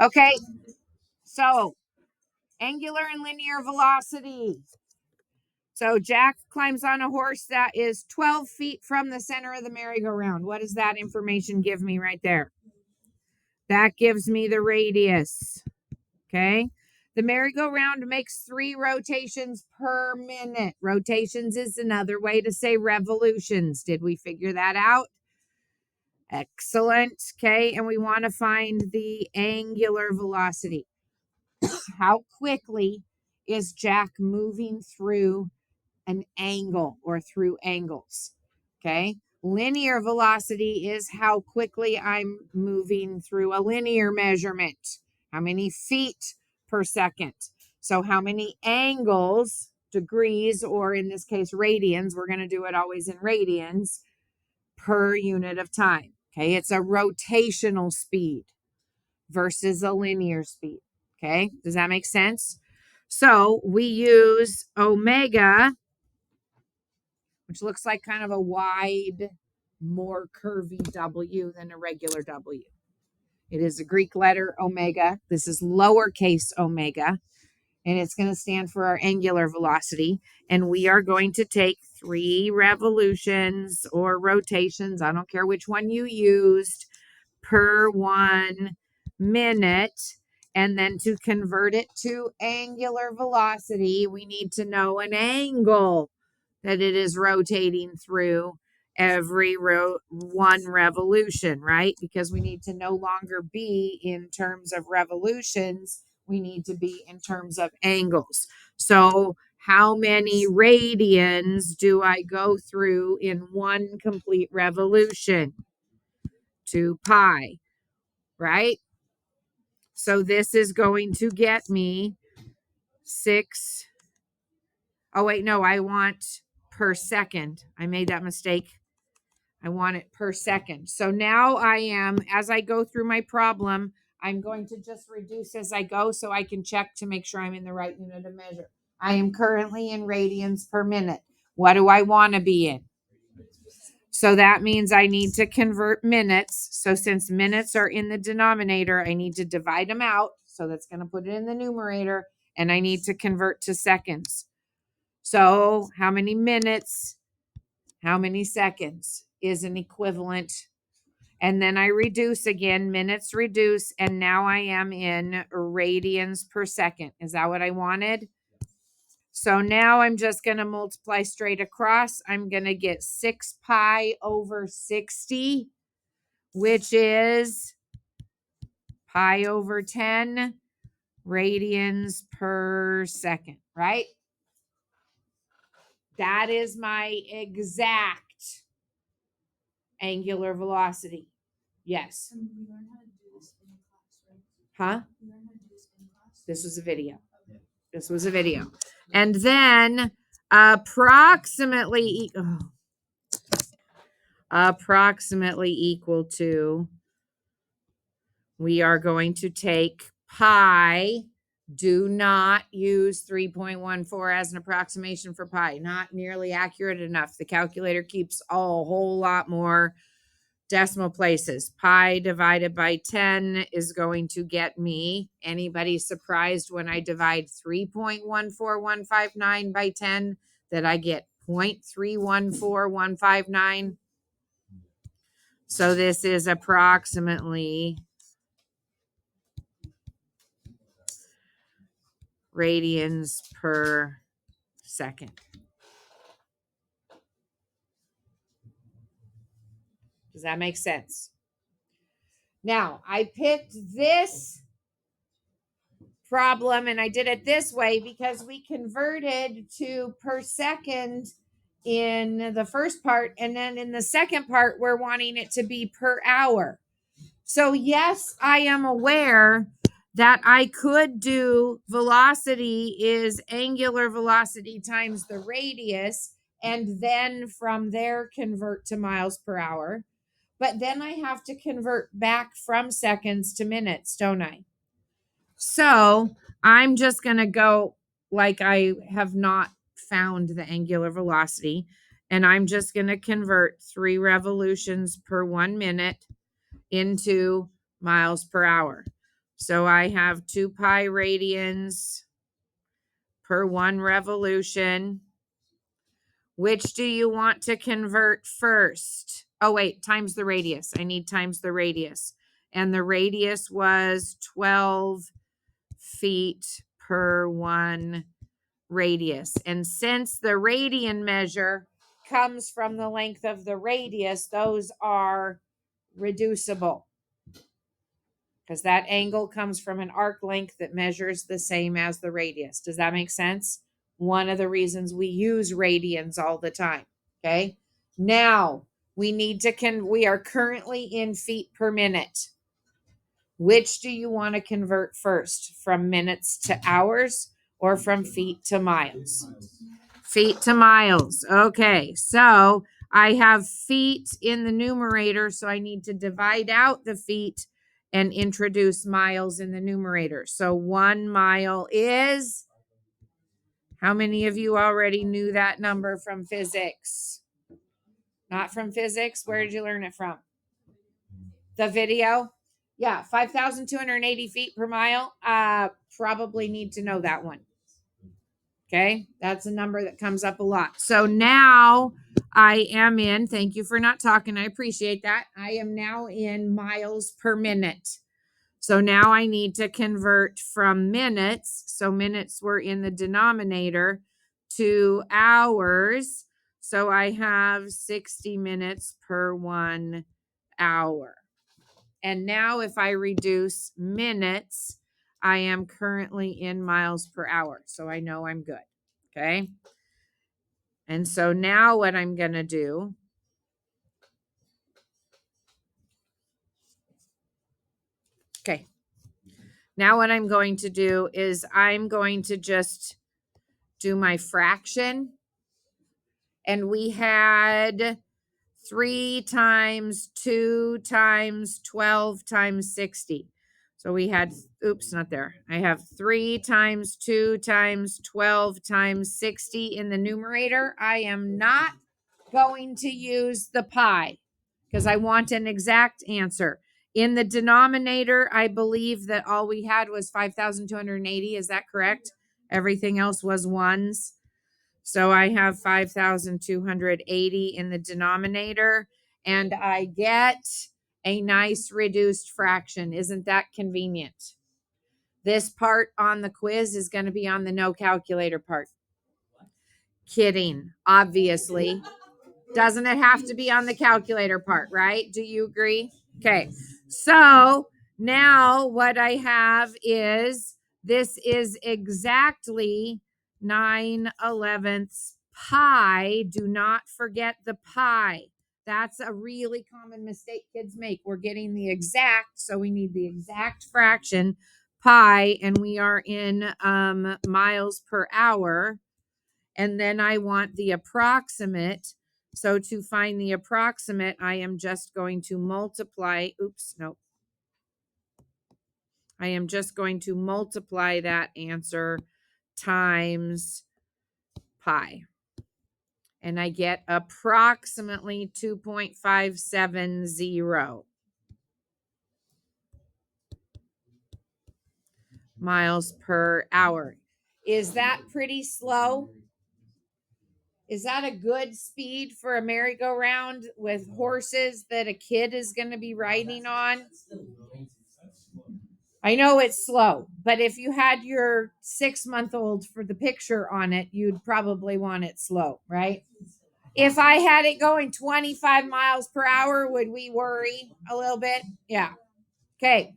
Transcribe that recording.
Okay, so angular and linear velocity. So Jack climbs on a horse that is 12 feet from the center of the merry-go-round. What does that information give me right there? That gives me the radius. Okay. The merry-go-round makes 3 rotations per minute. Rotations is another way to say revolutions. Did we figure that out? Excellent. Okay. And we want to find the angular velocity. How quickly is Jack moving through an angle or through angles? Okay. Linear velocity is how quickly I'm moving through a linear measurement. How many feet per second? So how many angles, degrees, or in this case, radians, we're going to do it always in radians per unit of time. Okay. It's a rotational speed versus a linear speed. Okay. Does that make sense? So we use omega, which looks like kind of a wide, more curvy W than a regular W. It is a Greek letter omega. This is lowercase omega, and it's going to stand for our angular velocity. And we are going to take 3 revolutions or rotations, I don't care which one you used, per 1 minute. And then to convert it to angular velocity, we need to know an angle that it is rotating through every 1 revolution, right? Because we need to no longer be in terms of revolutions, we need to be in terms of angles. So how many radians do I go through in 1 complete revolution? 2 pi, right? So this is going to get me 6. Oh, wait, no, I want per second. I made that mistake. I want it per second. So now as I go through my problem, I'm going to just reduce as I go so I can check to make sure I'm in the right unit of measure. I am currently in radians per minute. What do I want to be in? So that means I need to convert minutes. So since minutes are in the denominator, I need to divide them out. So that's going to put it in the numerator, and I need to convert to seconds. So how many minutes, how many seconds is an equivalent? And then I reduce again, minutes reduce, and now I am in radians per second. Is that what I wanted? So now I'm just going to multiply straight across. I'm going to get 6 pi over 60, which is pi over 10 radians per second, right? That is my exact angular velocity. Yes. Huh? This was a video. This was a video. And then approximately equal to, we are going to take pi. Do not use 3.14 as an approximation for pi. Not nearly accurate enough. The calculator keeps a whole lot more decimal places. Pi divided by 10 is going to get me, anybody surprised when I divide 3.14159 by 10 that I get 0.314159? So this is approximately radians per second. Does that make sense? Now, I picked this problem and I did it this way because we converted to per second in the first part, and then in the second part we're wanting it to be per hour. So yes, I am aware that I could do velocity is angular velocity times the radius, and then from there convert to miles per hour. But then I have to convert back from seconds to minutes, don't I? So I'm just going to go like I have not found the angular velocity, and I'm just going to convert 3 revolutions per 1 minute into miles per hour. So I have 2 pi radians per 1 revolution. Which do you want to convert first? Oh, wait, times the radius. I need times the radius. And the radius was 12 feet per 1 radius. And since the radian measure comes from the length of the radius, those are reducible because that angle comes from an arc length that measures the same as the radius. Does that make sense? One of the reasons we use radians all the time. Okay. Now we need to we are currently in feet per minute. Which do you want to convert first, from minutes to hours or from feet to miles? Feet to miles. Okay, so I have feet in the numerator, so I need to divide out the feet and introduce miles in the numerator. So 1 mile is, how many of you already knew that number from physics? Not from physics? Where did you learn it from? The video? Yeah, 5,280 feet per mile. Probably need to know that one. Okay, that's a number that comes up a lot. So now I am in, thank you for not talking, I appreciate that. I am now in miles per minute. So now I need to convert from minutes, so minutes were in the denominator, to hours. So I have 60 minutes per 1 hour. And now if I reduce minutes, I am currently in miles per hour. So I know I'm good. Okay. And so now what I'm going to do, okay. Now what I'm going to do is I'm going to just do my fraction. And we had 3 times 2 times 12 times 60. So we had, oops, not there. I have 3 times 2 times 12 times 60 in the numerator. I am not going to use the pi because I want an exact answer. In the denominator, I believe that all we had was 5,280. Is that correct? Everything else was ones. So I have 5,280 in the denominator, and I get a nice reduced fraction. Isn't that convenient? This part on the quiz is going to be on the no calculator part. Kidding, obviously. Doesn't it have to be on the calculator part, right? Do you agree? Okay. So now what I have is, this is exactly 9/11 pi. Do not forget the pi. That's a really common mistake kids make. We're getting the exact, so we need the exact fraction, pi, and we are in miles per hour. And then I want the approximate. So to find the approximate, I am just going to multiply. Oops, no. I am just going to multiply that answer times pi. And I get approximately 2.570 miles per hour. Is that pretty slow? Is that a good speed for a merry-go-round with horses that a kid is going to be riding on? I know it's slow, but if you had your 6-month-old for the picture on it, you'd probably want it slow, right? If I had it going 25 miles per hour, would we worry a little bit? Yeah. Okay.